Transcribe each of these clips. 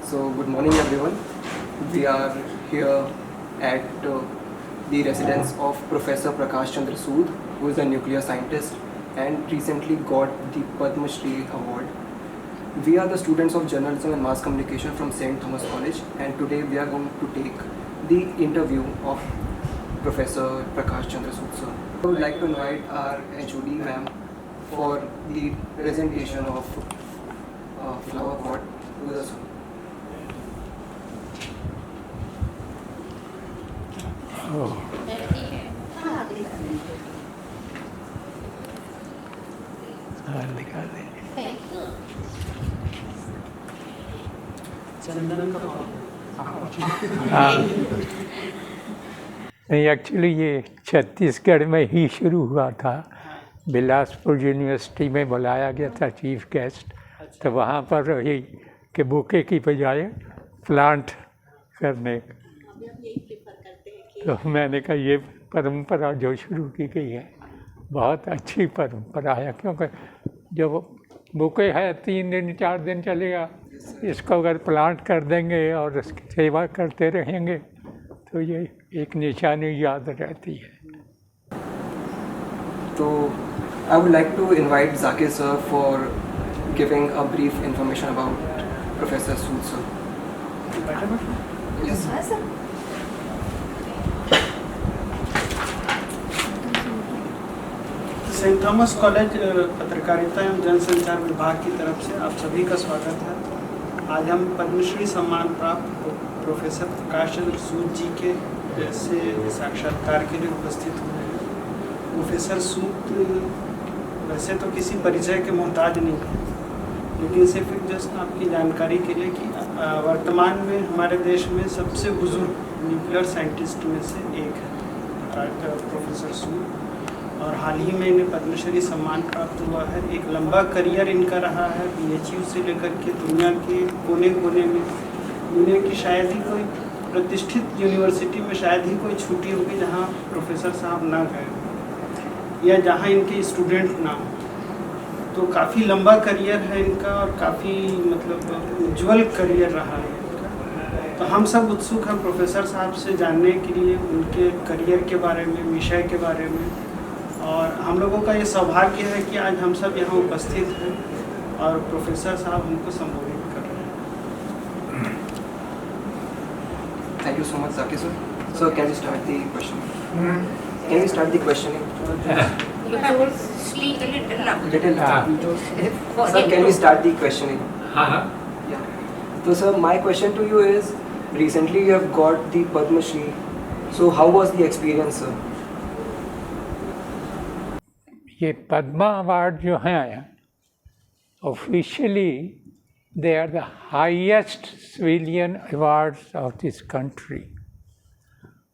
So, good morning everyone. We are here at the residence of Professor Prakash Chandra Sood, who is a nuclear scientist and recently got the Padma Shri Award. We are the students of journalism and mass communication from St. Thomas College, and today we are going to take the interview of Professor Prakash Chandra Sood sir. I would like to invite our HOD ma'am for the presentation of flower pot to the sir. नहीं, actually ये छत्तीसगढ़ में ही शुरू हुआ था। Bilaspur university में बुलाया गया था चीफ गेस्ट, तो वहाँ पर रही कि बुके की बजाय प्लांट करने। तो मैंने कहा ये परंपरा जो शुरू की गई है बहुत अच्छी परंपरा है, क्योंकि जब बुके है 3 दिन 4 दिन चलेगा, इसको अगर प्लांट कर देंगे और इसकी सेवा करते रहेंगे तो ये एक निशानी याद रहती है। So, I would like to invite Zakir sir for giving a brief information about Professor Sood sir. Yes. Saint Thomas college पत्रकारिता एवं जनसंचार विभाग की तरफ से आप सभी का स्वागत है। आज हम पद्मश्री सम्मान प्राप्त प्रोफेसर प्रकाश चंद्र सूद जी के से साक्षात्कार के लिए उपस्थित हुए हैं। प्रोफेसर सूद वैसे तो किसी परिचय के मोहताज नहीं है, लेकिन सिर्फ जस्ट आपकी जानकारी के लिए कि वर्तमान में हमारे देश में सबसे बुजुर्ग न्यूक्लियर साइंटिस्ट में से एक है प्रोफेसर सूद, और हाल ही में इन्हें पद्मश्री सम्मान प्राप्त हुआ है। एक लंबा करियर इनका रहा है, BHU से लेकर के दुनिया के कोने कोने में। दुनिया की शायद ही कोई प्रतिष्ठित यूनिवर्सिटी में शायद ही कोई छुट्टी होगी जहां प्रोफेसर साहब ना गए या जहां इनके स्टूडेंट ना हो। तो काफ़ी लंबा करियर है इनका और काफ़ी मतलब उज्ज्वल करियर रहा है इनका। तो हम सब उत्सुक हैं प्रोफेसर साहब से जानने के लिए उनके करियर के बारे में, विषय के बारे में, और हम लोगों का ये सौभाग्य है कि आज हम सब यहाँ उपस्थित हैं और प्रोफेसर साहब हमको संबोधित कर रहे हैं। Thank you so much, Zakir sir. So, can we start the questioning? Can we start the questioning? You have to speak a little louder. Little louder. Sir, can we start the questioning? Yeah. So, sir, my question to you is: recently you have got the Padma Shri. So, how was the experience, sir? ये Padma award जो हैं officially they are the highest civilian awards of this country,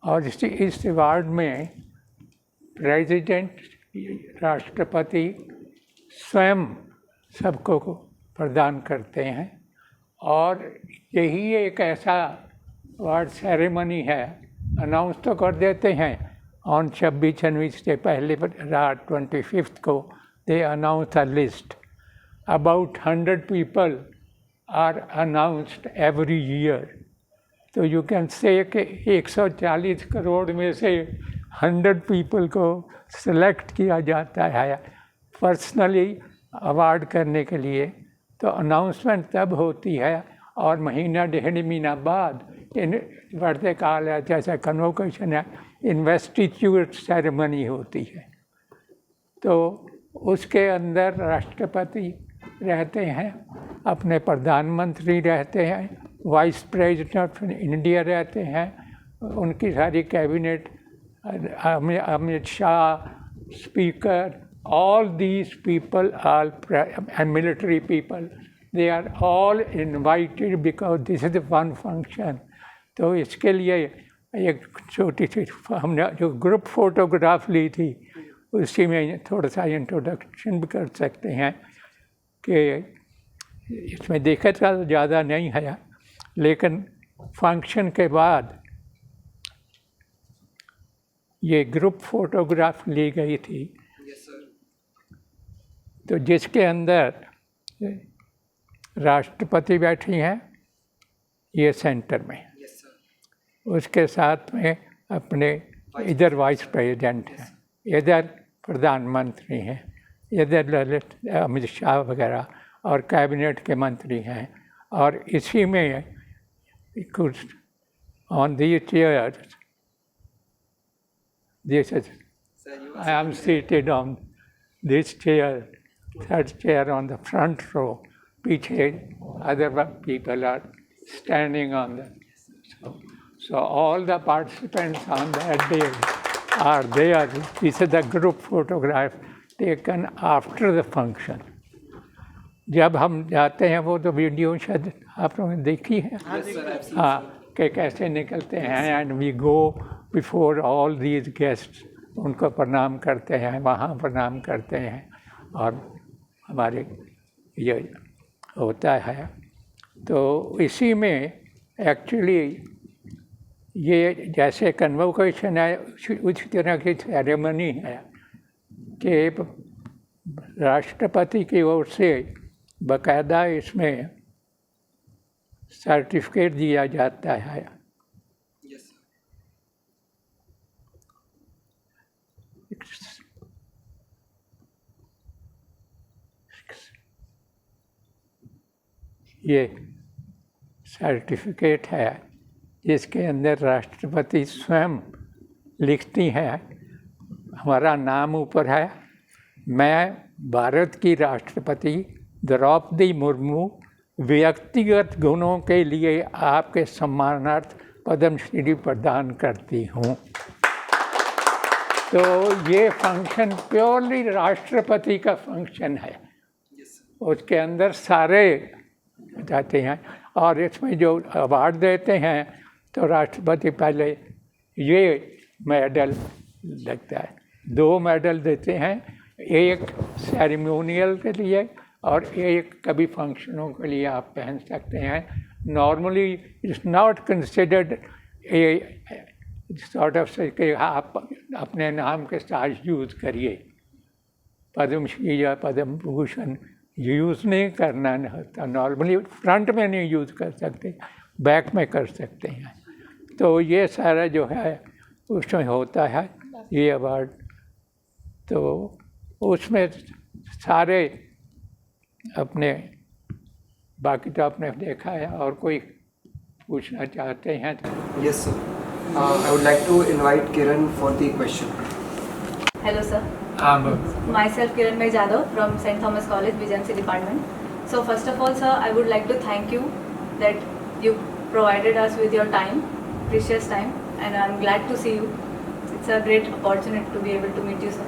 और इस award में president, राष्ट्रपति स्वयं सबको प्रदान करते हैं। और यही एक ऐसा अवार्ड सेरेमनी है, अनाउंस तो कर देते हैं ऑन 26 जनवरी से पहले रात 25 को they announce a list. About 100 people are announced every year. तो यू कैन से कि 140 करोड़ में से 100 पीपल को सेलेक्ट किया जाता है पर्सनली अवार्ड करने के लिए। तो अनाउंसमेंट तब होती है और महीना 1.5 महीना बाद इन बढ़ते काल है, जैसा कन्वोकेशन है, इन्वेस्टिट्यूट सेरेमनी होती है। तो उसके अंदर राष्ट्रपति रहते हैं, अपने प्रधानमंत्री रहते हैं, वाइस प्रेसिडेंट ऑफ इंडिया रहते हैं, उनकी सारी cabinet, Amit Shah, speaker, all these people are and military people, they are all invited because this is the one function. तो इसके लिए एक छोटी सी हमने जो ग्रुप फोटोग्राफ ली थी उसी में थोड़ा सा इंट्रोडक्शन भी कर सकते हैं कि इसमें देखा तो ज़्यादा नहीं है, लेकिन फंक्शन के बाद ये ग्रुप फोटोग्राफ ली गई थी। तो जिसके अंदर राष्ट्रपति बैठी हैं, ये सेंटर में। Yes, sir. उसके साथ में अपने इधर वाइस प्रेसिडेंट हैं, इधर प्रधानमंत्री हैं, इधर ललित अमित शाह वगैरह और कैबिनेट के मंत्री हैं। और इसी में कुछ on the chairs this is Sir, you I am seated on this chair, third chair on the front row. पीछे other people are standing on the. So all the participants on that day are there. This is the group photograph taken after the function. जब हम जाते हैं वो तो video शायद आप लोगों ने देखी है, Yes, sir, I've seen. हाँ, कि कैसे निकलते हैं and we go before all these guests, उनको प्रणाम करते हैं, वहाँ प्रणाम करते हैं और हमारे ये होता है। तो इसी में एक्चुअली ये जैसे कन्वोकेशन है उस तरह की सेरेमनी है कि राष्ट्रपति की ओर से बाकायदा इसमें सर्टिफिकेट दिया जाता है। Yes, sir. ये सर्टिफिकेट है जिसके अंदर राष्ट्रपति स्वयं लिखती हैं, हमारा नाम ऊपर है, मैं भारत की राष्ट्रपति द्रौपदी मुर्मू व्यक्तिगत गुणों के लिए आपके सम्मानार्थ पद्मश्री प्रदान करती हूँ। तो ये फंक्शन प्योरली राष्ट्रपति का फंक्शन है, Yes, sir. उसके अंदर सारे जाते हैं और इसमें जो अवार्ड देते हैं तो राष्ट्रपति पहले ये मेडल लगता है, 2 मेडल देते हैं, एक सेरेमोनियल के लिए और एक कभी फंक्शनों के लिए आप पहन सकते हैं। Normally it's not considered a sort of से कि आप अपने नाम के साथ यूज़ करिए, पद्मश्री या पद्म भूषण यूज़ नहीं करना न होता, नॉर्मली फ्रंट में नहीं यूज़ कर सकते, बैक में कर सकते हैं। तो ये सारा जो है उसमें होता है ये अवार्ड। तो उसमें सारे अपने, बाकी तो आपने देखा है, और कोई पूछना चाहते हैं? Yes, sir. I would like to invite Kiran for the question. Hello, sir. Myself, Kiran May Jadhav from St. Thomas College, BJMC Department. So, first of all, sir, I would like to thank you that you provided us with your time, precious time, and I'm glad to see you. It's a great opportunity to be able to meet you, sir.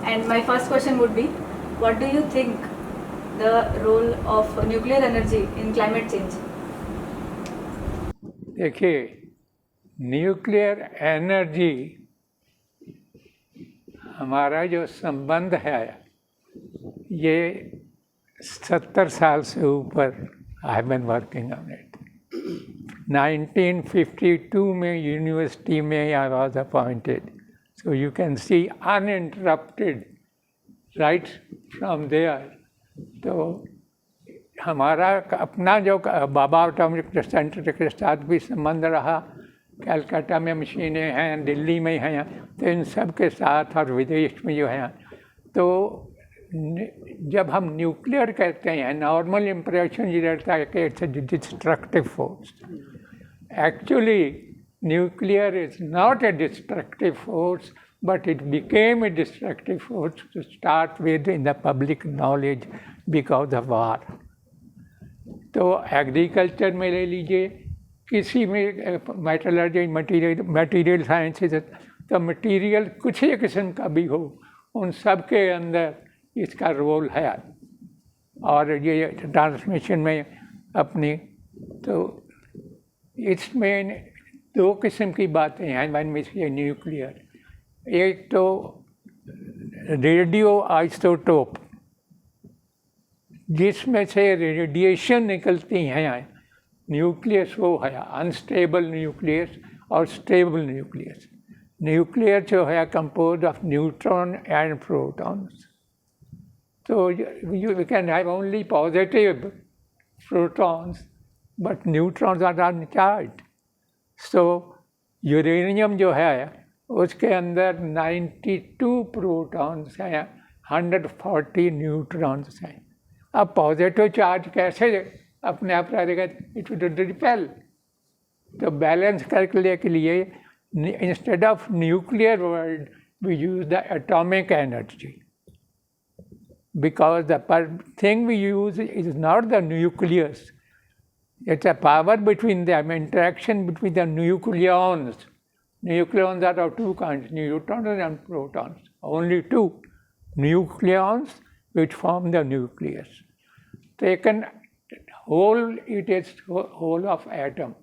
And my first question would be, what do you think the role of nuclear energy in climate change? देखिए, nuclear energy हमारा जो संबंध है ये 70 साल से ऊपर I have been working on it. 1952 में यूनिवर्सिटी में I was appointed, so you can see uninterrupted right from there. तो हमारा अपना जो बाबा एटॉमिक सेंटर के साथ भी संबंध रहा, कलकत्ता में मशीनें हैं, दिल्ली में हैं, तो इन सब के साथ और विदेश में जो हैं। तो जब हम न्यूक्लियर कहते हैं, नॉर्मल इम्प्रेशन ये रहता है कि it's a destructive force. Actually nuclear is not a destructive force, but it became a destructive force to start with in the public knowledge because of war. तो एग्रीकल्चर में ले लीजिए, किसी में मेटलर्जी, मटीरियल साइंसेज, तो material कुछ ही किस्म का भी हो, उन सब के अंदर इसका रोल है। और ये ट्रांसमिशन में अपनी, तो इसमें 2 किस्म की बातें हैं वन में से न्यूक्लियर। एक तो रेडियो आइसोटोप जिसमें से रेडिएशन निकलती हैं, न्यूक्लियस वो है अनस्टेबल न्यूक्लियस और स्टेबल न्यूक्लियस। न्यूक्लियर जो है compose of neutron and protons. तो you can have only positive protons but neutrons are uncharged. So uranium जो है उसके अंदर 92 प्रोटॉन्स हैं, 140 न्यूट्रॉन्स हैं. अब पॉजिटिव चार्ज कैसे अपने आप रहेगा? It will repel. तो बैलेंस करने के लिए instead of nuclear world we use the atomic energy, because the thing we use is not the nucleus. It's a power between them, interaction between the nucleons. Nucleons are of two kinds, neutrons and protons. Only two nucleons which form the nucleus. Taken whole, it is whole of atom.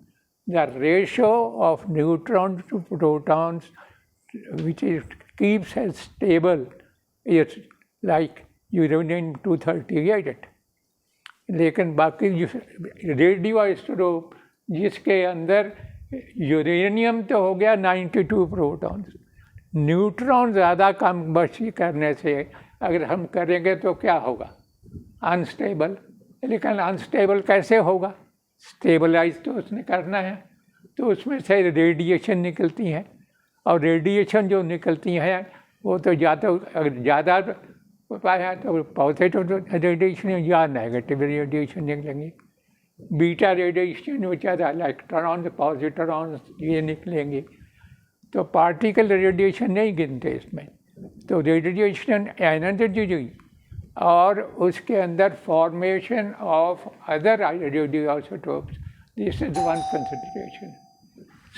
The ratio of neutrons to protons, which is, keeps us stable, is like uranium 238. लेकिन बाकी radio isotope जिसके अंदर uranium तो हो गया 92 protons, neutron ज़्यादा कम बची करने से अगर हम करेंगे तो क्या होगा? अनस्टेबल. लेकिन अनस्टेबल कैसे होगा? स्टेबलाइज तो उसने करना है, तो उसमें से रेडिएशन निकलती हैं, और रेडिएशन जो निकलती हैं वो तो अगर ज़्यादा पाया तो पॉजिटिव रेडिएशन या नेगेटिव रेडिएशन निकलेंगे. Beta radiation which are electrons, positrons, ये निकलेंगे. तो पार्टिकल रेडिएशन नहीं गिनते इसमें. तो रेडिएशन एनर्जी और उसके अंदर formation of other radio isotopes, this is one consideration.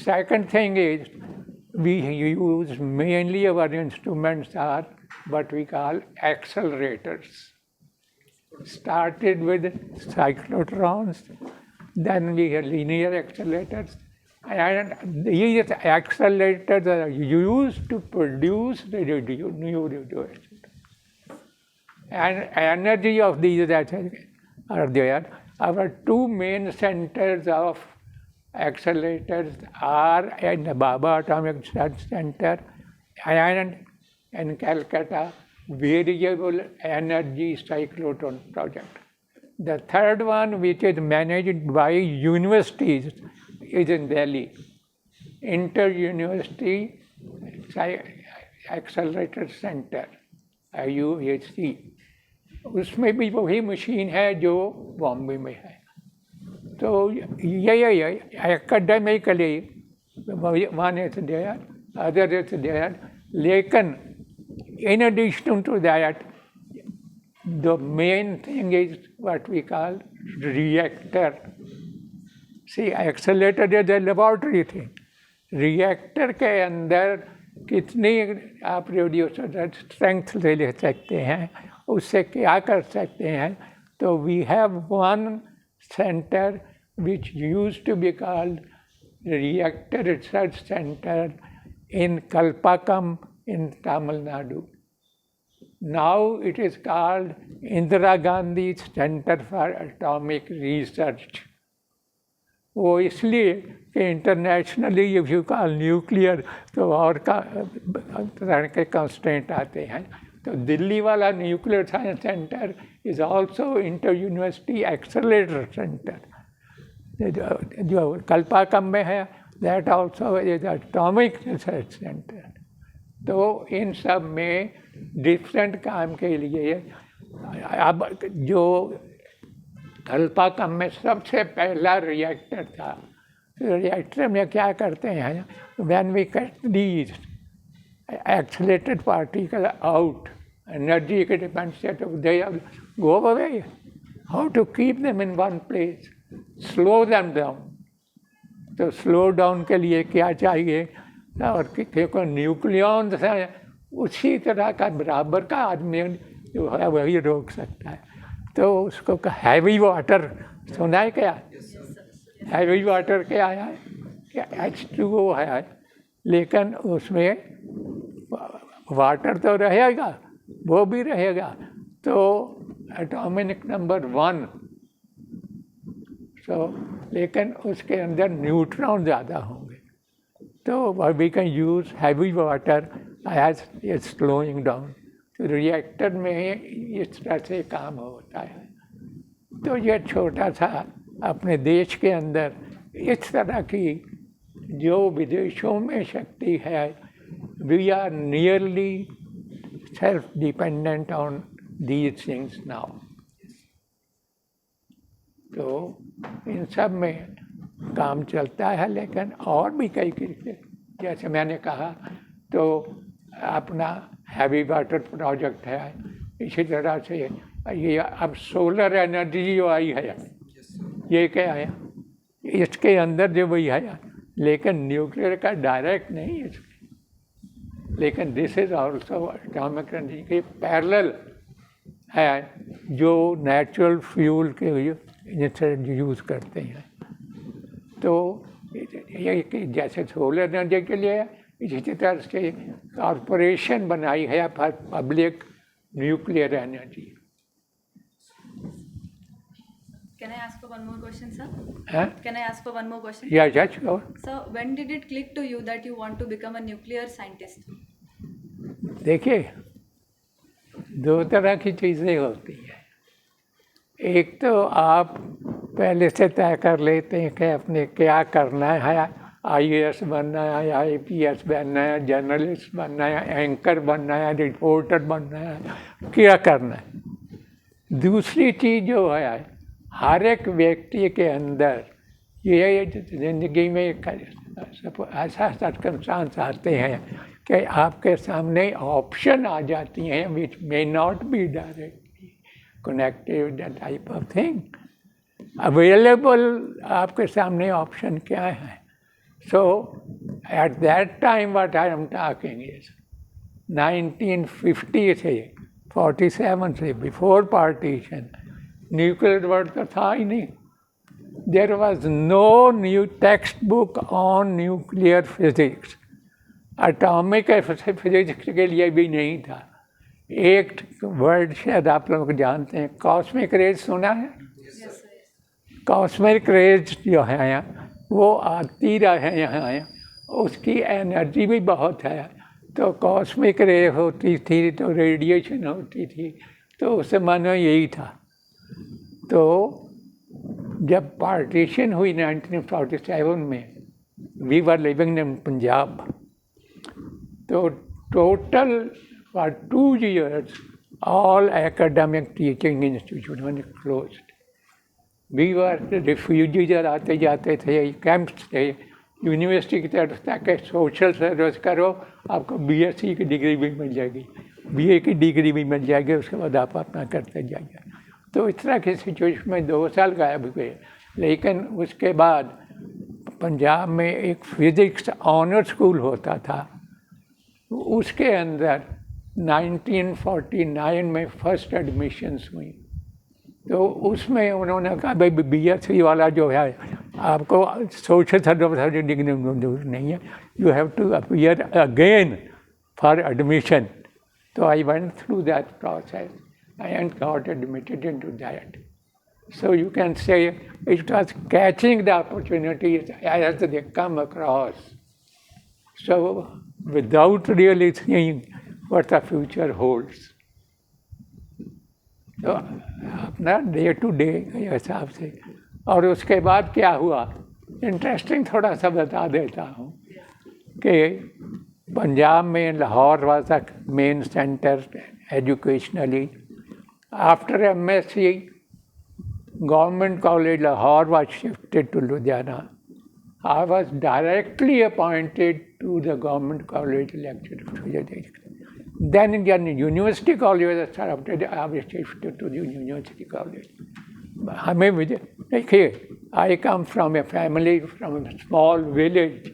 Second thing is we use mainly our instruments are what we call accelerators. Started with cyclotrons, then we have linear accelerators, and these accelerators are used to produce the new radioactivity. And energy of these are there. Our two main centers of accelerators are in the Baba Atomic Research Center and in Calcutta Variable Energy Cyclotron Project. The third one, which is managed by universities, is in Delhi, Inter-University Accelerator Center, IUAC. उसमें भी वही machine है जो बॉम्बे में है. तो ये academically one is there, other is there. लेकिन in addition to that, the main thing is what we call reactor. See, accelerator is a laboratory thing. Reactor के अंदर कितनी आप रेडिएशन स्ट्रेंथ ले सकते हैं, उससे क्या कर सकते हैं. तो we have one center which used to be called Reactor Research Center in Kalpakam in Tamil Nadu. Now it is called Indira Gandhi Center for Atomic Research. वो इसलिए कि internationally if you call nuclear तो और तरह के constant आते हैं. तो दिल्ली वाला nuclear science centre is also inter university accelerator centre. जो कल्पाकम में है that also is atomic research centre. तो इन सब में डिफरेंट काम के लिए अब जो कल्पाकम में सबसे पहला रिएक्टर था. रिएक्टर में क्या करते हैं, when we cut these accelerated particle out, energy depends on they go away. How to keep them in one place? Slow them down. तो स्लो डाउन के लिए क्या चाहिए, और क्योंकि न्यूक्लियॉन्स हैं उसी तरह का बराबर का आदमी जो है वही रोक सकता है. तो उसको हैवी वाटर सुना है क्या? हैवी वाटर क्या है? H2O है, लेकिन उसमें वाटर तो रहेगा, वो भी रहेगा. तो एटॉमिक नंबर 1. लेकिन उसके अंदर न्यूट्रॉन ज़्यादा होंगे. तो we can use heavy water as it slowing down. तो रिएक्टर में इस तरह से काम होता है. तो ये छोटा सा अपने देश के अंदर इस तरह की जो विदेशों में शक्ति है, we are nearly self dependent on these things now. तो इन सब में काम चलता है, लेकिन और भी कई जैसे मैंने कहा तो अपना हैवी वाटर प्रोजेक्ट है, इसी तरह से ये अब सोलर एनर्जी जो आई है, ये क्या है, इसके अंदर जो वही है, लेकिन न्यूक्लियर का डायरेक्ट नहीं है इसमें, लेकिन this is also atomic energy के पैरेलल है जो नेचुरल फ्यूल के यूज़ करते हैं। तो ये कि जैसे सोलर एनर्जी के लिए इसी तरह से कॉरपोरेशन बनाई है for public nuclear energy. Can I ask for one more question, sir? Huh? Can I ask for one more question? Yeah, just go. So, when did it click to you that you want to become a nuclear scientist? देखिए, दो तरह की चीज़ें होती हैं। एक तो आप पहले से तय कर लेते हैं कि अपने क्या करना है, IAS बनना है, IPS बनना है, जर्नलिस्ट बनना है, एंकर बनना है, रिपोर्टर बनना है, क्या करना है। दूसरी चीज़ जो है, हर एक व्यक्ति के अंदर ये ज़िंदगी में ऐसा सर्कमस्टांस आते हैं कि आपके सामने ऑप्शन आ जाती हैं which may not be directly connected that type of thing available. आपके सामने ऑप्शन क्या है? So at that time what I am talking is 1950 से 47 से बिफोर पार्टीशन न्यूक्लियर वर्ड तो था ही नहीं। There was no new text book on nuclear physics, atomic physics के लिए भी नहीं था। एक वर्ड शायद आप लोग जानते हैं, कॉस्मिक रेज सुना है? कॉस्मिक रेज जो है वो आती रहे यहाँ, उसकी एनर्जी भी बहुत है। तो कॉस्मिक रे होती थी तो रेडिएशन होती थी, तो उस मानो यही था। तो जब पार्टीशन हुई 1947 में, we were living in Punjab, तो total for 2 years all academic teaching institutions were closed. We were refugees आते जाते थे, कैंप्स थे। यूनिवर्सिटी की तरफ से सोशल सर्विस करो, आपको BSc की डिग्री भी मिल जाएगी, BA की डिग्री भी मिल जाएगी, उसके बाद आप अपना करते जाइए। तो इस तरह की सिचुएशन में 2 साल गायब हुए। लेकिन उसके बाद पंजाब में एक फिज़िक्स ऑनर स्कूल होता था, उसके अंदर 1949 में फर्स्ट एडमिशन्स हुई। तो उसमें उन्होंने कहा भाई BSc वाला जो है आपको सोशल सर्विस डिग्री नहीं है, you have to appear again for admission. तो I went through that process and got admitted into that. So you can say it was catching the opportunities as they come across. So without really seeing what the future holds. तो अपना day to day के हिसाब से। और उसके बाद क्या हुआ, इंटरेस्टिंग थोड़ा सा बता देता हूँ कि पंजाब में Lahore was the main centre educationally. After MSc, Government College Lahore was shifted to Ludhiana. I was directly appointed to the Government College lecturer of physics. Then in the University College was adopted, I was shifted to the University College. हमें देखिए, I come from a family from a small village.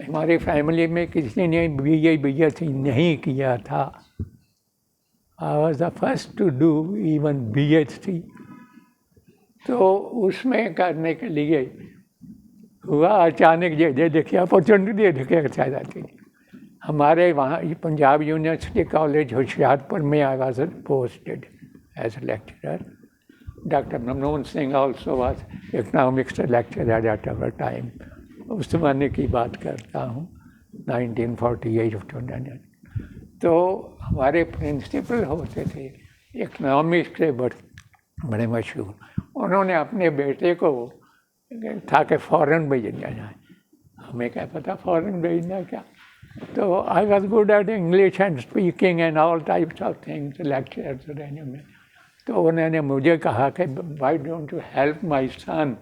हमारे family में किसी ने BSc नहीं किया था। I was the first to do even BSc. तो उसमें करने के लिए हुआ अचानक ये देखिए अपॉर्चुनिटी देखिए अच्छा जाती है। हमारे वहाँ पंजाब यूनिवर्सिटी कॉलेज होशियारपुर में I was posted as a lecturer. Dr. Mamnoon Singh also was economics lecturer at our time. उस ज़माने की बात करता हूँ 1948 of 29। तो हमारे प्रिंसिपल होते थे इकोनॉमिक्स के बड़े मशहूर, उन्होंने अपने बेटे को था कि फ़ॉरेन भेजना जाए। हमें क्या पता फ़ॉरेन भेजना क्या। तो I was good at English and speaking and all types of things, lectures देने में। तो उन्होंने मुझे कहा कि why don't you help my son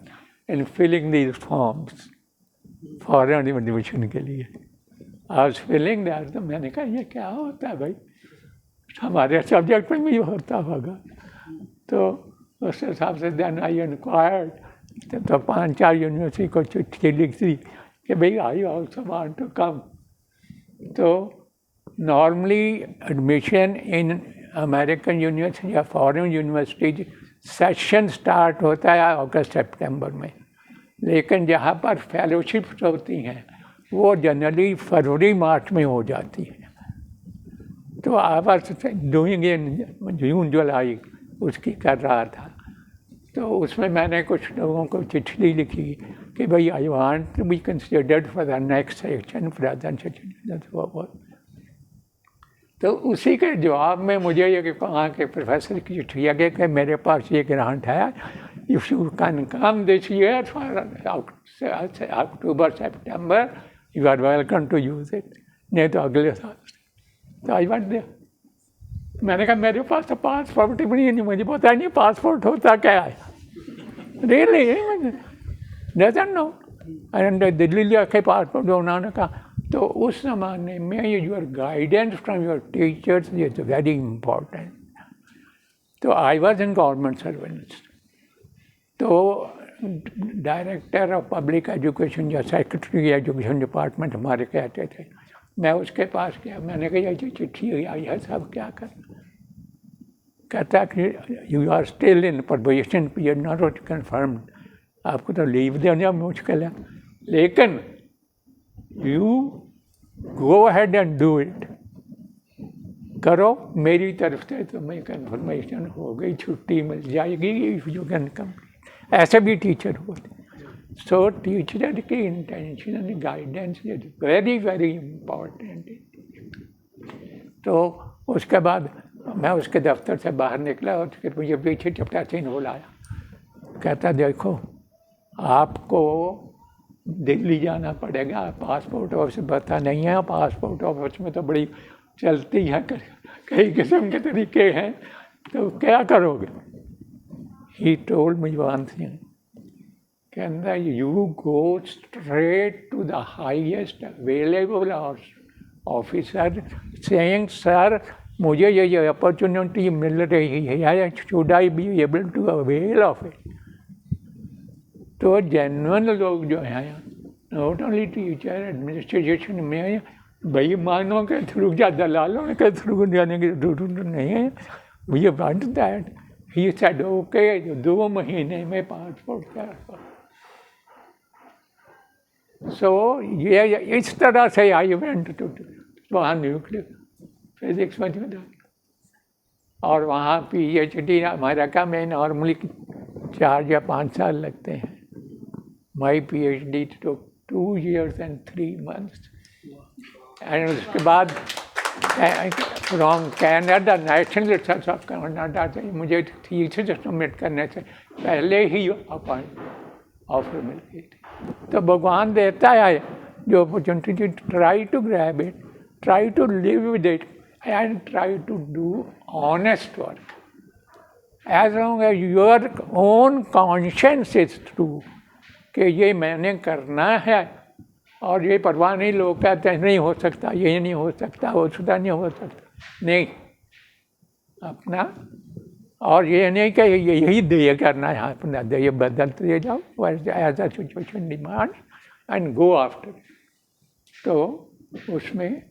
in filling these forms foreign admission के लिए। I was feeling that. तो मैंने कहा ये क्या होता है भाई, हमारे सब्जेक्ट में भी होता होगा। तो उस हिसाब से देन आई इंक्वायर्ड, तो 5-4 यूनिवर्सिटी को चिट्ठी लिख दी कि भाई I also want to come. तो normally admission in American university या फॉरेन यूनिवर्सिटी सेशन स्टार्ट होता है अगस्त सितंबर में, लेकिन जहाँ पर फेलोशिप्स होती हैं वो जनरली फरवरी मार्च में हो जाती है। तो आई वाज डूइंग इन जून जुलाई उसकी कर रहा था। तो उसमें मैंने कुछ लोगों को चिट्ठी लिखी कि भाई I want to be considered for the next section present section. तो उसी के जवाब में मुझे ये कहा कि प्रोफेसर की चिट्ठी आ गई कि मेरे पास ये ग्रांट है, if you can come this year for October September you are welcome to use it, नहीं तो अगले साल। तो आई वांट देयर। मैंने कहा मेरे पास तो पासपोर्ट ही नहीं, मुझे पता नहीं पासपोर्ट होता क्या है। Really doesn't know. And Delhi जाके पासपोर्ट उन्होंने कहा। तो उस ज़माने में your guidance from your teachers is very important. तो I was in government servants. तो डायरेक्टर ऑफ पब्लिक एजुकेशन या सेक्रेटरी एजुकेशन डिपार्टमेंट हमारे कहते थे, मैं उसके पास गया। मैंने कहा ये चिट्ठी आई है सब क्या कर। कहता कि you are still in probation period not confirmed, आपको तो लीव देना मुश्किल है, लेकिन you go ahead and do it, करो। मेरी तरफ से तुम्हें कन्फर्मेशन हो गई, छुट्टी मिल जाएगी इफ यू कैन कंप्लीट। ऐसे भी टीचर होते। सो टीचर की intention and guidance is very very important. तो उसके बाद मैं उसके दफ्तर से बाहर निकला और फिर मुझे पीछे चपटा सिंह बुलाया। कहता देखो आपको दिल्ली जाना पड़ेगा, पासपोर्ट ऑफिस पता नहीं है, पासपोर्ट ऑफिस में तो बड़ी चलती है, कई किस्म के तरीके हैं, तो क्या करोगे। He told me one thing, कहना you go straight to the highest available officer saying sir मुझे ये अपॉर्चुनिटी मिल रही है, should I be able to avail of it. तो जेन्युइन लोग जो हैं नॉट ओनली टीचर एडमिनिस्ट्रेशन में बेईमानों के थ्रू या दलालों के थ्रू जाने की जरूरत नहीं है। We want that. He said okay 2 महीने में पासपोर्ट कर। सो ये इस तरह से आई वेंट टू वहाँ न्यूक्लियर फिजिक्स में था। और वहाँ PhD अमेरिका में नॉर्मली 4 या 5 साल लगते हैं। माई PhD took 2 years and 3 months। And उसके बाद from Canada national research of Canada से मुझे थीसिस सबमिट करने से पहले ही ऑफर मिल गई थी। तो भगवान देता है जो opportunity, try to grab it, try to live with it and try to do honest work. As long as your own conscience is true कि ये मैंने करना है, और ये परवाह नहीं, लोग कहते हैं नहीं हो सकता, ये नहीं हो सकता, वो सुधा नहीं हो सकता, नहीं अपना। और ये नहीं कि यही देय करना है, अपना देय बदलते जाओ as a situation demand and go after. तो उसमें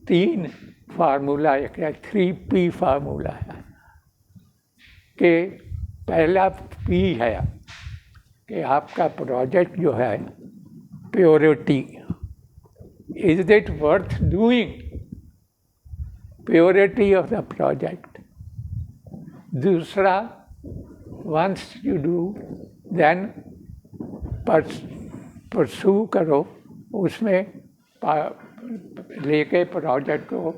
3 फार्मूला, एक 3P फार्मूला है कि पहला P है कि आपका प्रोजेक्ट जो है purity, is it worth doing, purity of the project. दूसरा, वंस यू डू देन परसू करो, उसमें लेके प्रोजेक्ट को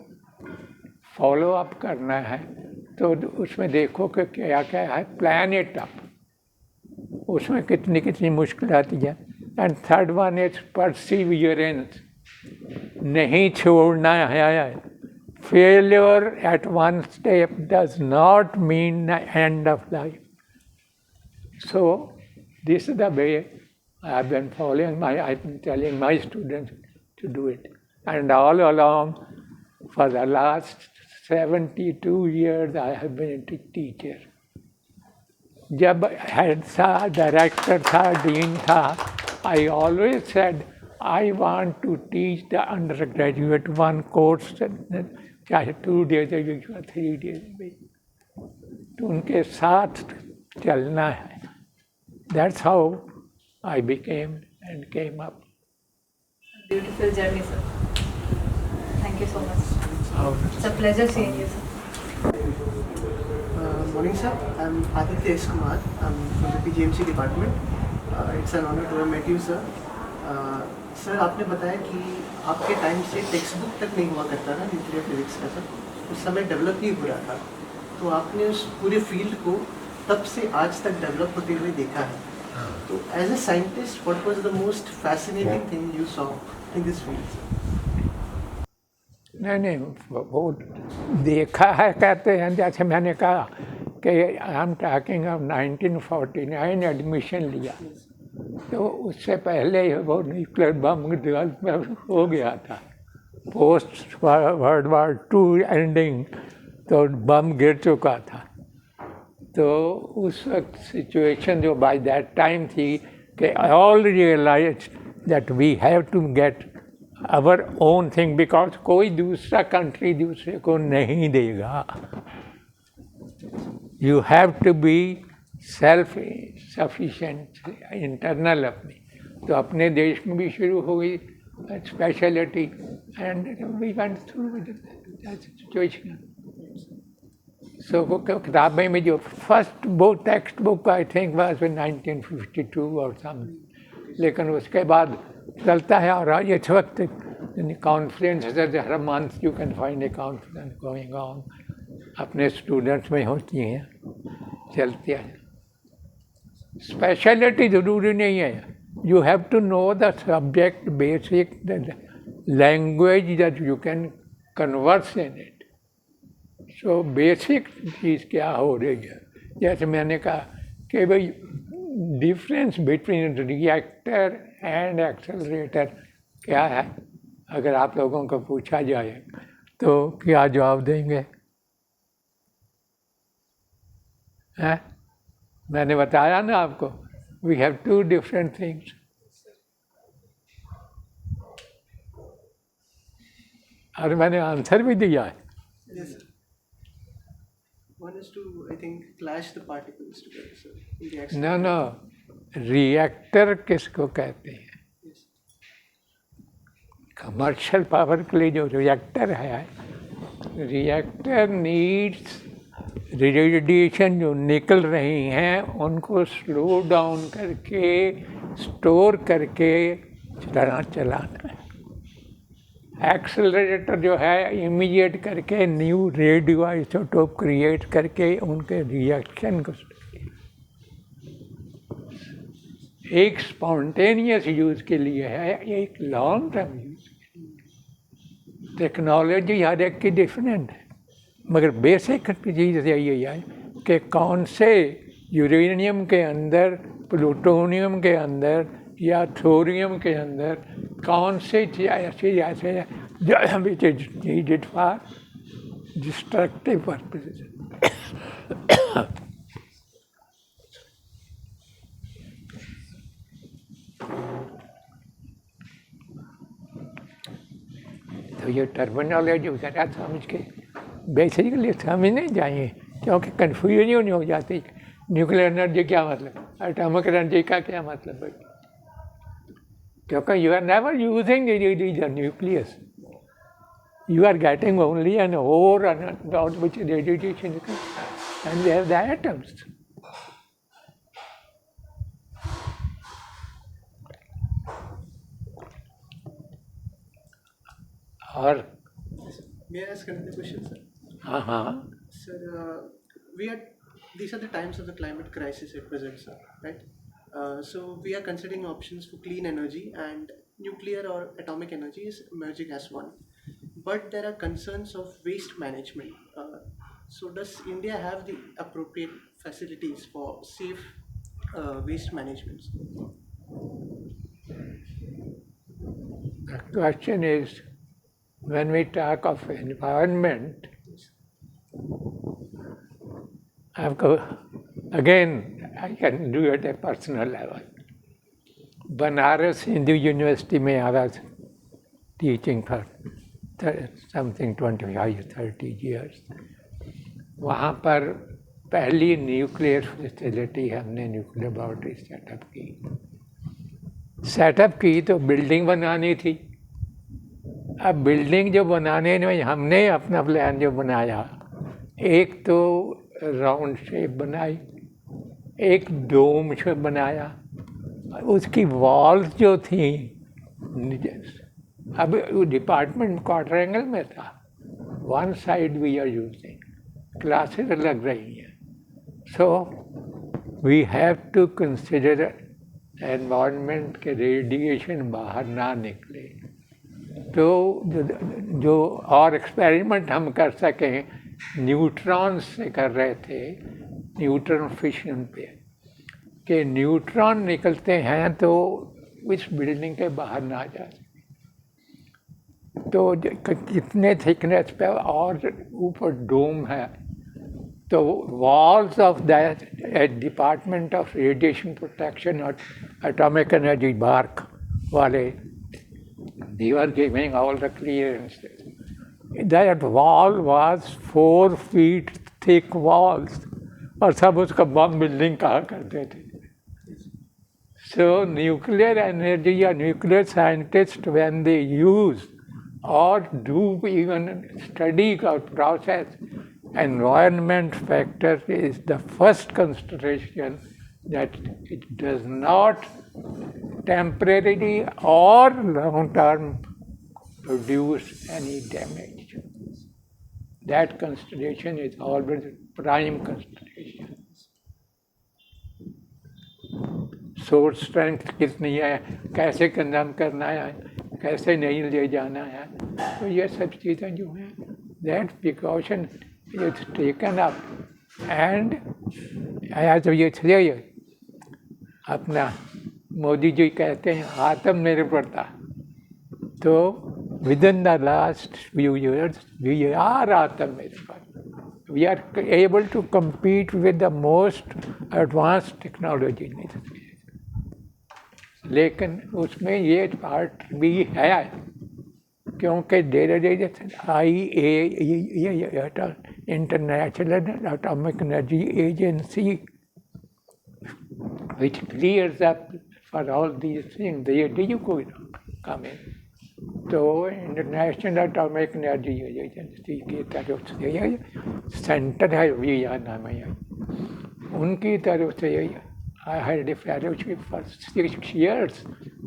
फॉलो अप करना है। तो उसमें देखो कि क्या क्या है, प्लान इट अप, उसमें कितनी कितनी मुश्किल आती है। And third one is Perseverance, नहीं छोड़ना है। Failure eight one step does not mean the end of life. So this is the way I've been following. I've been telling my students to do it, and all along for the last 72 years I have been a teacher. जब head था, director था, dean था, I always said I want to teach the undergraduate one course, चाहे 2 days a week or 3 days a week, तो उनके साथ चलना है. That's how I became and came up. Beautiful journey, sir. Thank you so much. It's a pleasure seeing you, sir. Morning, sir. I'm Aditya S. Kumar. I'm from the PGMC department. It's an honor to have met you, sir. Sir आपने बताया कि आपके time से text book तक नहीं हुआ करता था न्यूक्लियर फिजिक्स का, सर उस समय डेवलप नहीं हो रहा था, तो आपने उस पूरे फील्ड को तब से आज तक डेवलप होते हुए देखा है. तो as a scientist what was the most fascinating thing you saw in this field? नहीं, वो देखा है कहते हैं, जैसे मैंने कहा कि आई एम टॉकिंग ऑफ 1949 एडमिशन लिया, तो उससे पहले वो न्यूक्लियर बम डेवलप हो गया था. पोस्ट वर्ल्ड वार 2 एंडिंग तो बम गिर चुका था. तो उस वक्त सिचुएशन जो बाय दैट टाइम थी कि all realize that we have to get our own thing, because कोई दूसरा कंट्री दूसरे को नहीं देगा. You have to be self sufficient internal अपनी. तो अपने देश में भी शुरू हो गई speciality, and we went through with that situation. So वो किताबें में जो first book text book I think was in 1952 और समथिंग, लेकिन उसके बाद चलता है. और इस वक्त कॉन्फ्रेंस हर month you can find a conference going on, अपने स्टूडेंट्स में होती हैं, चलती है. स्पेशलिटी ज़रूरी नहीं है. You have to know the subject basic language that you can converse in it. So basic चीज़ क्या हो रही है, जैसे मैंने कहा कि भाई difference between reactor and accelerator क्या है, अगर आप लोगों को पूछा जाए तो क्या जवाब देंगे? हैं? मैंने बताया ना आपको, वी हैव 2 डिफरेंट थिंग्स. और मैंने आंसर भी दिया है. Yes, sir. One is to, I think, clash the particles together, sir. In the accelerator. No, reactor किसको कहते हैं? Yes. कमर्शियल पावर के लिए जो रिएक्टर है, रिएक्टर नीड्स रेडिएशन जो निकल रही हैं उनको स्लो डाउन करके स्टोर करके चलाना है. एक्सेलरेटर जो है इमीडिएट करके न्यू रेडियो आइसोटोप क्रिएट करके उनके रिएक्शन को, एक स्पॉन्टेनियस यूज़ के लिए है, एक लॉन्ग टर्म यूज़ के लिए. टेक्नोलॉजी हर एक की डिफरेंट है, मगर बेसिक चीज़ यही है कि कौन से यूरेनियम के अंदर, प्लूटोनियम के अंदर या थोरियम के अंदर कौन से चीज़ ऐसे which is needed for destructive purposes. तो ये टर्मिनोलॉजी वगैरह समझ के बेसिकली समझने चाहिए, क्योंकि कन्फ्यूजन नहीं हो जाती. न्यूक्लियर एनर्जी क्या मतलब, एटॉमिक एनर्जी का क्या मतलब है, क्योंकि you are never using the nucleus, you are getting only an ore and out which radiation and they have the atoms. और May I ask another question, sir? हाँ, Sir, these are the times of the climate crisis at present, sir, right? So we are considering options for clean energy, and nuclear or atomic energy is emerging as one. But there are concerns of waste management. So does India have the appropriate facilities for safe waste management? The question is, when we talk of environment, again, I can do it at a personal level. Banaras Hindu University में I was teaching for something 25-30 years. वहाँ पर पहली nuclear facility हमने nuclear laboratory setup की तो building बनानी थी. अब बिल्डिंग जो बनाने में हमने अपना प्लान जो बनाया, एक तो राउंड शेप बनाई, एक डोम शेप बनाया, उसकी वॉल्स जो थी, अब डिपार्टमेंट क्वाड्रेंगल में था. One side we are using, classes लग रही हैं. So we have to consider environment के रेडिएशन बाहर ना निकले. तो जो और एक्सपेरिमेंट हम कर सकें, न्यूट्रॉन से कर रहे थे, न्यूट्रॉन फिशन पे, कि न्यूट्रॉन निकलते हैं तो इस बिल्डिंग के बाहर ना जा सके. तो कितने थिकनेस पे और ऊपर डोम है, तो walls of that department of radiation protection और एटॉमिक एनर्जी बार्क वाले, they were giving all the clearances. That wall was 4 feet thick walls, और सब उसका बम बिल्डिंग कहा करते थे. So nuclear energy or nuclear scientists, when they use or do even study or process, environment factor is the first consideration, that it does not temporarily or long term produce any damage. That consideration is always prime consideration. Source strength कितनी है, कैसे consume करना है, कैसे नहीं ले जाना है, तो ये सब चीज़ें जो हैं, that precaution is taken up. And as ये अपना मोदी जी कहते हैं आत्मनिर्भरता, तो within the last few years we are aatmanirbhar. We are able to compete with the most advanced technology. लेकिन उसमें ये पार्ट भी है, क्योंकि international atomic energy agency, which clears up for all these things, they do come in. तो international atomic energy agency की तरफ से सेंटर है वियना में, उनकी तरफ से I had a fellowship for 6 years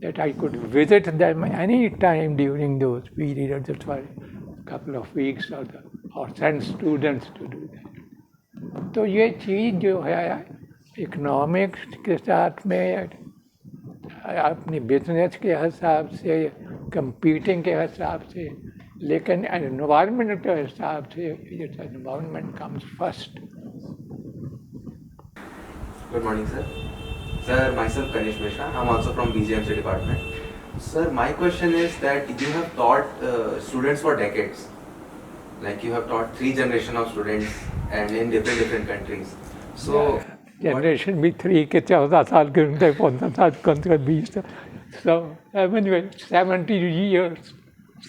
that I could visit them any time during those periods for a couple of weeks or send students to do that. तो ये चीज़ जो है इकोनॉमिक्स के साथ में, अपनी बिजनेस के हिसाब से, कंपीटिंग के हिसाब से, लेकिन एनवायरनमेंट के हिसाब से environment comes first. Good morning, sir. Sir, myself Kanish Mishra. I'm also from BGMC department. Sir, my question is that you have taught students for decades. Like you have taught 3 generations of students and in different countries. So generation भी 3 के 14 साल के उनके 15 साल के 20. So anyway, 70 years,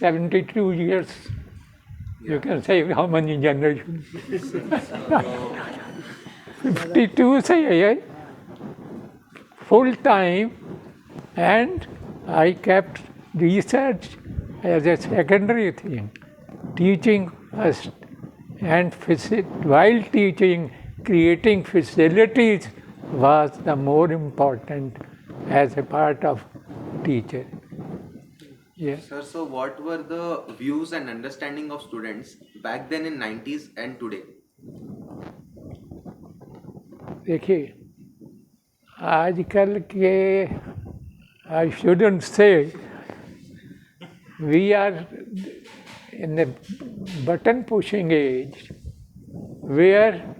72 years. You can say how many generations? 52 say yeah, full time, and I kept research as a secondary thing, teaching first, and while teaching, creating facilities was the more important as a part of teacher. Yes. Sir, so what were the views and understanding of students back then in 90s and today? देखिए, आजकल के I shouldn't say we are in a button pushing age where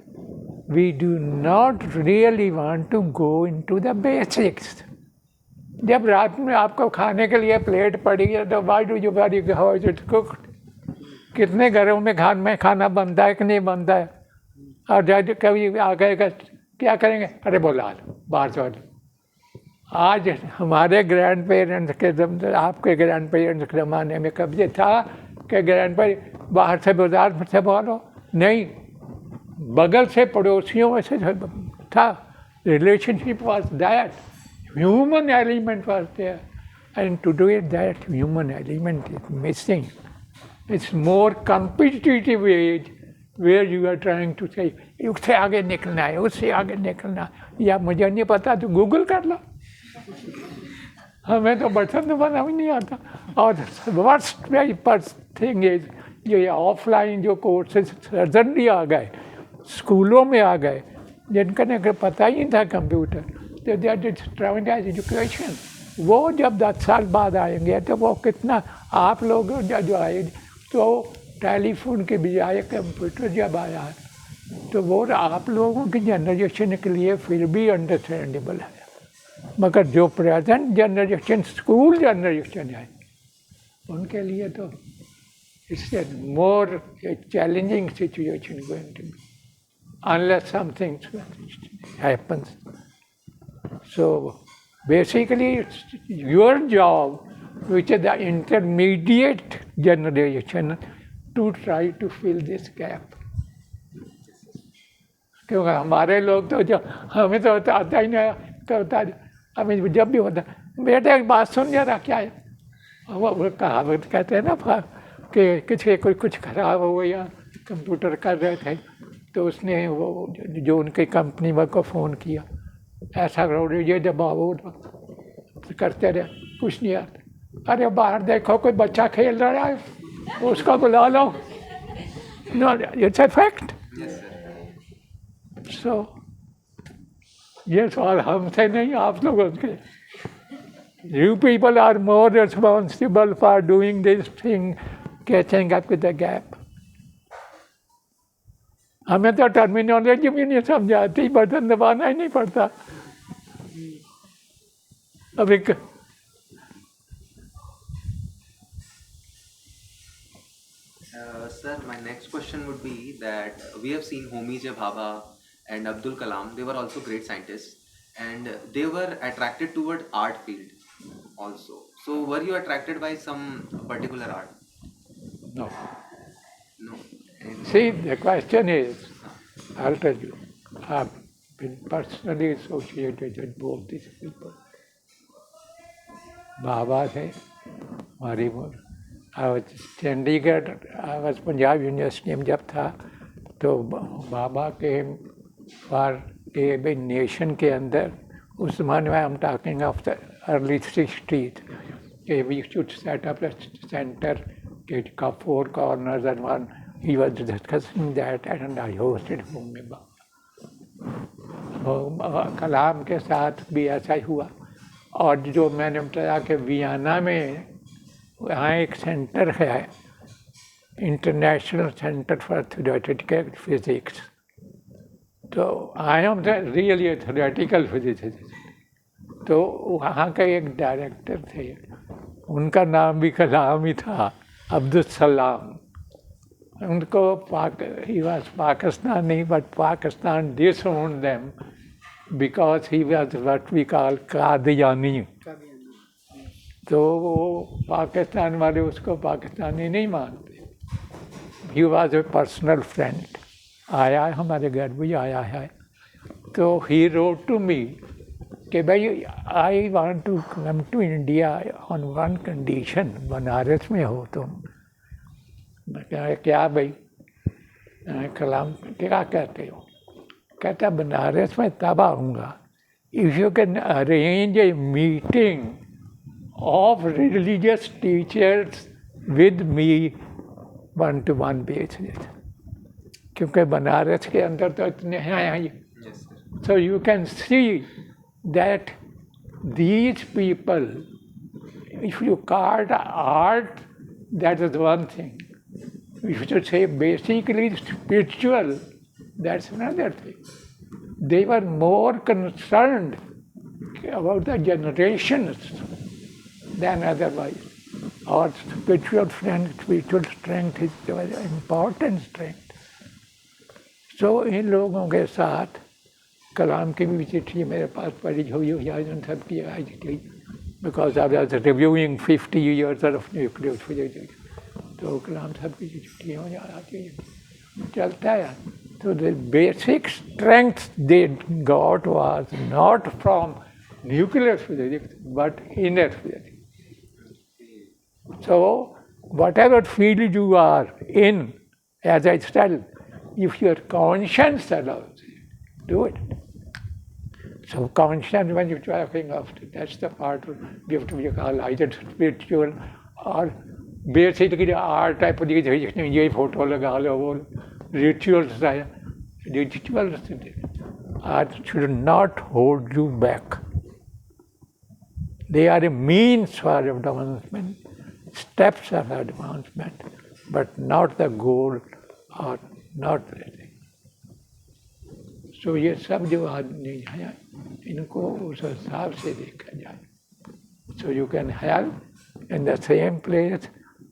we do not really want to go into the basics. जब रात में आपको खाने के लिए प्लेट पड़ी है तो why do you worry how is it cooked? कितने घरों में खाना बनता है कि नहीं बनता है? और जब कभी आ गएगा क्या करेंगे? अरे बोला लो बाहर से लो। आज हमारे ग्रैंड पेरेंट्स के आपके ग्रैंड पेरेंट्स के ज़माने में कब ये था कि ग्रैंड पेरेंट्स बाहर से बाजार से बोलो नहीं, बगल से पड़ोसियों में से था। Relationship was that, human element was there, and today that human element is missing. It's more competitive age where you are trying to say उससे आगे निकलना है, उससे आगे निकलना, या मुझे नहीं पता तो गूगल कर लो, हमें तो बर्तन बनाना भी नहीं आता. और वर्स्ट थिंग इज ये ऑफलाइन जो कोर्सेज सडनली आ गए, स्कूलों में आ गए, जिनका पता ही नहीं था कंप्यूटर, तो दैट इज ट्राउमाटाइज एजुकेशन. वो जब 10 साल बाद आएंगे तो वो कितना, आप लोग जो आए तो टेलीफोन के बजाय कंप्यूटर जब आया तो वो आप लोगों की जनरेशन के लिए फिर भी अंडरस्टैंडेबल है, मगर जो प्रेजेंट जनरेशन स्कूल जनरेशन है उनके लिए तो it's a more challenging situation going to be unless something happens. So basically it's your job, which is the intermediate generation, to try to fill this gap. क्योंकि हमारे लोग तो जो हमें तो आता ही नहीं, तो होता हमें जब भी होता बेटा एक बात सुन जरा क्या है, वो कहावत कहते हैं ना कि किसी कोई कुछ खराब हो या कंप्यूटर कर रहे थे तो उसने वो जो उनकी कंपनी वाले को फ़ोन किया, ऐसा करो ये दबाओ करते रहे, कुछ नहीं आता. अरे बाहर देखो कोई बच्चा खेल रहा है, उसको बुला लो. No it's a fact. So ये सवाल हमसे नहीं, आप लोगों के. You people are more responsible for doing this thing, catching up with the gap. हमें तो टर्मिनोलॉजी भी नहीं समझ आती, बटन दबाना ही नहीं पड़ता. अब एक Sir, my next question would be that we have seen Homi J. Bhabha and Abdul Kalam. They were also great scientists, and they were attracted toward art field also. So, were you attracted by some particular art? no. No. See, the question is, I'll tell you, I've been personally associated with both these people. Baba थे, Maribor. I was Chandigarh, I was Punjab University में जब था, तो बाबा के for a nation के अंदर, उस ज़माने में I'm talking of the early 60s, we should set up a center, it got 4 corners and one. He was discussing that and I hosted Homi Bhabha. कलाम के साथ भी ऐसा ही हुआ. और जो मैंने बताया कि वियना में वहाँ एक सेंटर है, international centre for theoretical physics. तो I am really a theoretical physicist. तो वहाँ का एक डायरेक्टर थे, उनका नाम भी कलाम ही था, अब्दुल सलाम. उनको he was Pakistani, but Pakistan disowned them because he was what we call Qadiani. तो वो पाकिस्तान वाले उसको पाकिस्तानी नहीं मानते. He was a personal friend. आया है हमारे घर भी आया है. तो he wrote to me कि भाई I want to come to India on one condition, Banaras में हो तुम. क्या भाई? कलाम क्या कहते हो? कहता बनारस में तब आऊँगा if you can arrange a meeting of religious teachers with me one-to-one basis. क्योंकि बनारस के अंदर तो इतने हैं. So you can see that these people, if you call it art, that is one thing. If you say basically spiritual, that's another thing. They were more concerned about the generations than otherwise. Our spiritual strength is a very important strength. So इन लोगों के साथ कलाम की भी चिट्ठी मेरे पास पड़ी हुई है इन सब की because I was reviewing 50 years of nuclear physics. तो कलाम सब की चिट्ठी हो जाती है चलता है. So the basic strength they got was not from nuclear physics but inner physics. So whatever field you are in, as I said, if your conscience allows it, do it. So conscience, when you're talking of, that's the part of you call either spiritual or basically art type of ये photo लगा लो वो rituals है. Rituals art should not hold you back. They are a means for advancement, steps of advancement, but not the goal or not the thing. So ये सब जो आदमी हैं इनको उस हिसाब से देखा जाए. So you can have in the same place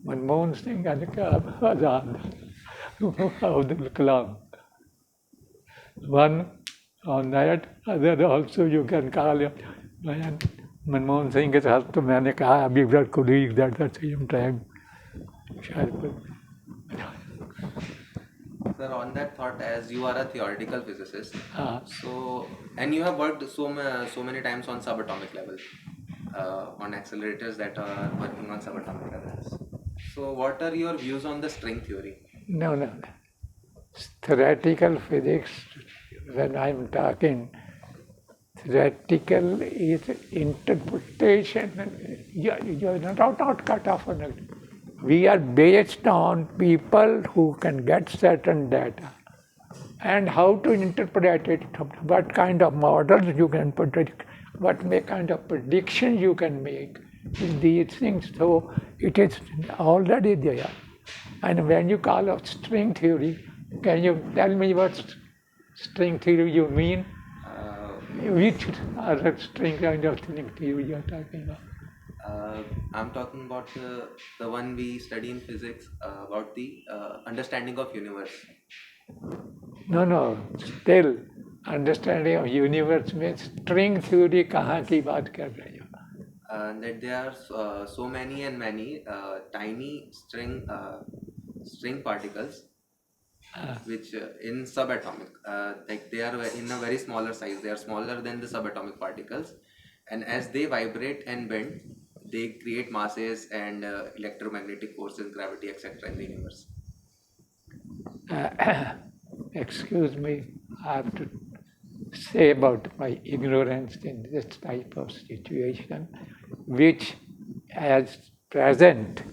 Manmohan Singh and Azad, Abdul Kalam. One on that, other also you can call him. Manmohan Singh के साथ तो मैंने कहा अभी we are colleagues at the same time. Sir, on that thought, as you are a theoretical physicist, so and you have worked so many times on subatomic level, on accelerators that are working on subatomic levels. So, what are your views on the string theory? No. Theoretical physics, when I'm talking, theoretical is interpretation. You're not cut off on it. We are based on people who can get certain data and how to interpret it, what kind of models you can predict, what kind of predictions you can make in these things. So it is already there. And when you call out string theory, can you tell me what string theory you mean? Which other string kind of string theory you are talking about? I'm talking about the one we study in physics, about the understanding of universe. No. Still, understanding of universe means string theory kahan ki baat kar rahe ho? That there are so many tiny string particles, which in subatomic, like they are in a very smaller size. They are smaller than the subatomic particles, and as they vibrate and bend, they create masses and electromagnetic forces, gravity, etc. in the universe. Excuse me, I have to say about my ignorance in this type of situation, which as present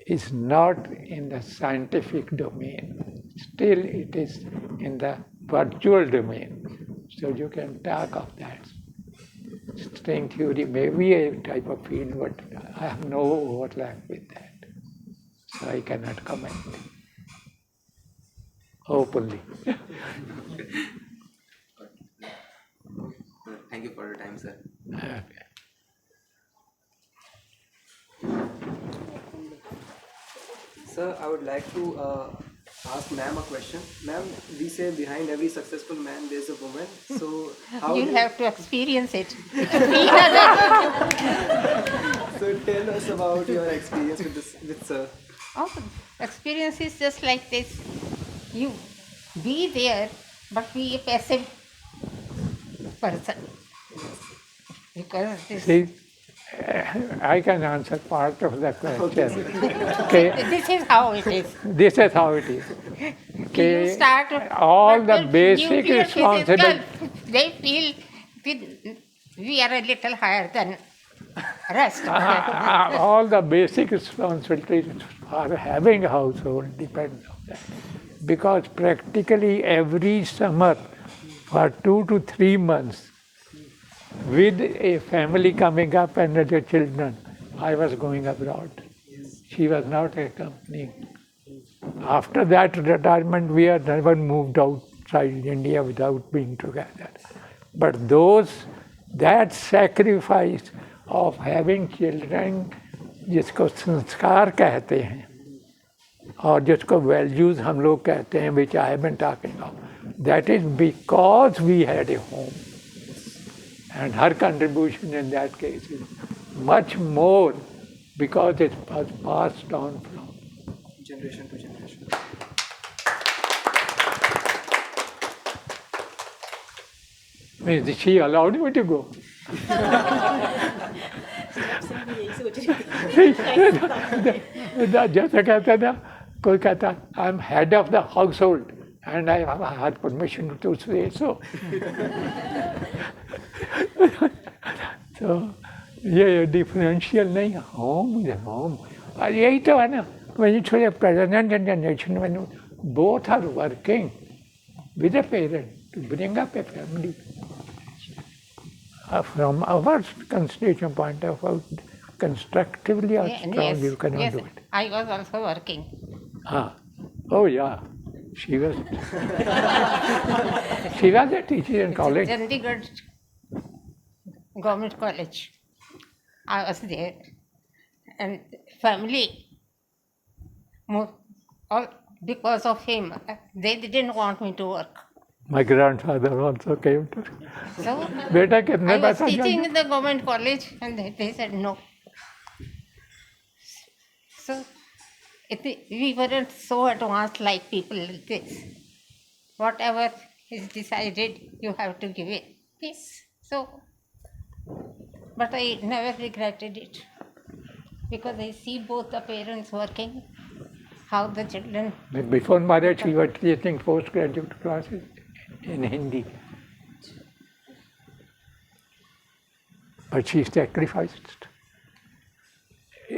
is not in the scientific domain. Still it is in the virtual domain. So you can talk of that. String theory may be a type of field, but I have no overlap with that. So I cannot comment openly. Thank you for your time, sir. Okay. Sir, I would like to ask ma'am a question. Ma'am, we say behind every successful man there's a woman. So how You'll have to experience it. So tell us about your experience with sir. Oh, experience is just like this. You be there, but be a passive person. Because this, See, I can answer part of the question. Okay. this is how it is. This is how it is. Okay. You start all but the with basic nuclear responsibility. physics, they feel we are a little higher than rest. All the basic responsibilities for having a household depend on that. Because practically every summer for 2 to 3 months, with a family coming up and the children. I was going abroad. She was not accompanying. After that retirement, we had never moved outside India without being together. But that sacrifice of having children, जिसको संस्कार कहते हैं और जिसको values हम लोग कहते हैं, which I have been talking of, that is because we had a home. And her contribution in that case is much more because it was passed on from generation to generation. Means she allowed me to go. जैसे कहता था, कोई कहता I am head of the household and I have had permission to say so. So ये differential नहीं, home is home. और यही तो है ना, when you say present generation, when both are working with a parent to bring up a family. From our constitution point of view, constructively or strong, you cannot do it. I was also working. Oh yeah, she was. She was a teacher in college. Chandigarh Government College. I was there, and family, all because of him, they didn't want me to work. My grandfather also came to. So Beta I कितने was पैसा teaching in the government college, and they said no. So we weren't so advanced like people like this. Whatever is decided, you have to give it. Yes. So, but I never regretted it because I see both the parents working, how the children. Before marriage, we were teaching postgraduate classes in Hindi. But she sacrificed.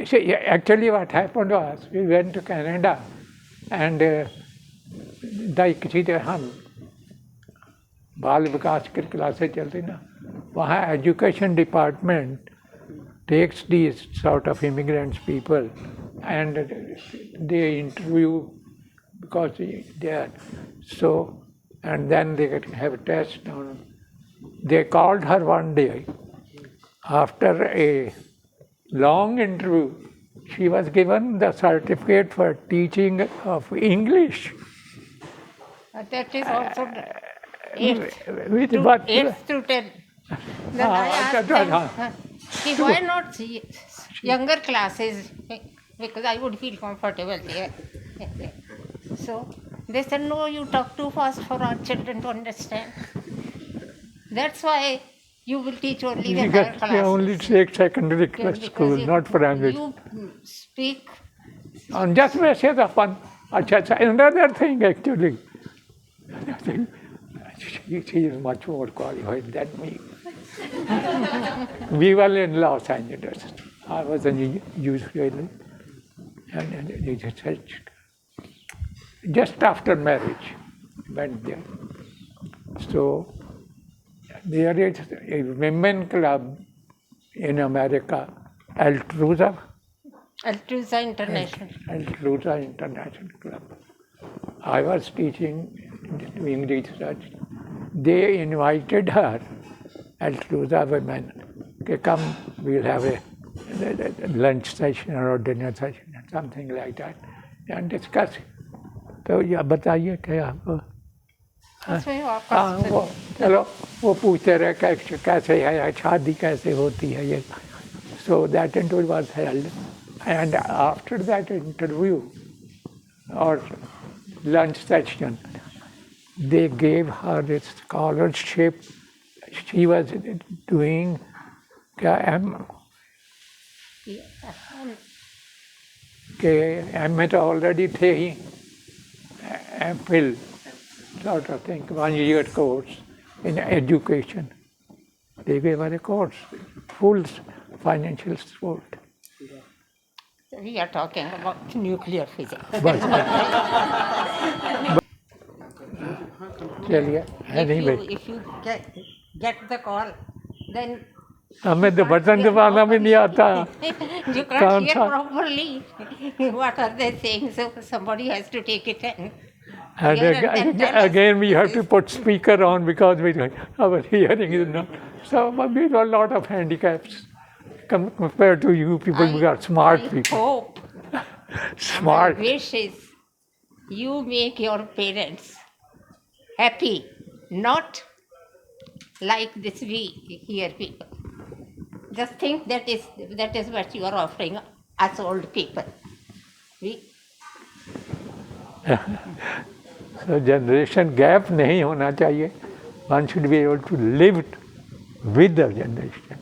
See, actually what happened was, we went to Canada and किसी तरह हम बाल विकास की classes चलती ना, वहाँ education department takes these sort of immigrants people and they interview because they are so, and then they have a test. They called her one day after a long interview. She was given the certificate for teaching of English. That is also eighth to 10. Then I asked them, why not younger classes? Because I would feel comfortable there. So they said, no, you talk too fast for our children to understand. That's why you will teach only the higher classes. They only take secondary school, not primary. You speak. And just say the fun. Another thing actually. She is much more qualified than me. We were in Los Angeles. I was in UCLA. And just after marriage, went there. So there is a women club in America, Altruza. Altruza International. Altruza International Club. I was teaching, doing research. They invited her, Altruza women, to come, we'll have a lunch session or dinner session, something like that, and discuss. तो ये बताइए क्या आपको? वो चलो वो पूछते रहे कैसे है शादी कैसे होती है ये. So that interview was held, and after that interview or lunch session, they gave her a scholarship. She was doing M.A. already थे, MPhil sort of thing, 1 year course in education. They gave her a course, full financial support. We are talking about nuclear physics. चलिए, anyway. If you get the call then हमें तो बर्तन दबाना भी नहीं आता. you can't hear properly what are they saying, so somebody has to take it And again we have to put speaker on because our hearing is not. So we have a lot of handicaps compared to you people who are smart people. Hope. Smart. My wish is you make your parents happy, not like this we hear people. Just think that is what you are offering us old people. So generation gap नहीं होना चाहिए. One should be able to live with the generation.